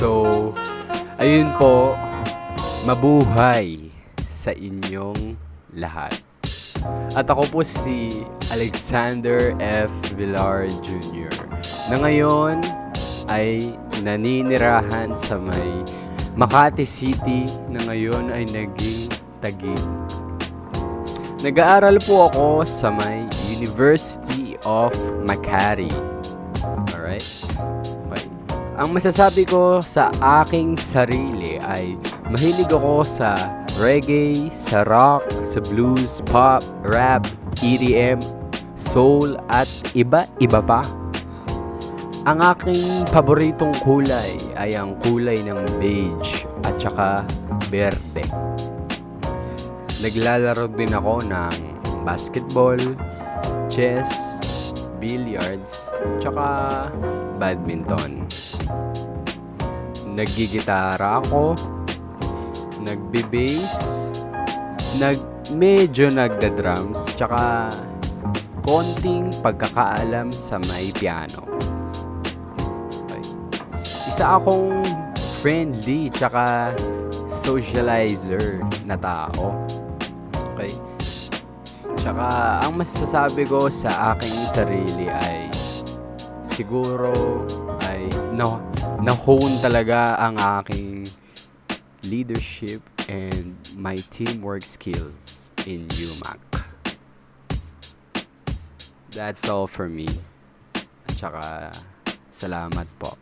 So, ayun po, mabuhay sa inyong lahat. At ako po si Alexander F. Villar Jr. na ngayon ay naninirahan sa may Makati City na ngayon ay naging Taguig. Nag-aaral po ako sa may University of Makati. Alright? Okay. Ang masasabi ko sa aking sarili ay mahilig ako sa reggae, sa rock, sa blues, pop, rap, EDM, soul, at iba-iba pa. Ang aking paboritong kulay ay ang kulay ng beige at saka berde. Naglalaro din ako ng basketball, chess, billiards, tsaka badminton. Naggigitara ako, nagbe-bass, medyo nagda-drums, tsaka konting pagkakaalam sa may piano. Okay. Isa akong friendly tsaka socializer na tao. Okay? Tsaka ang masasabi ko sa aking sarili ay siguro ay na-hone talaga ang aking leadership and my teamwork skills in UMAC. That's all for me. Tsaka salamat po.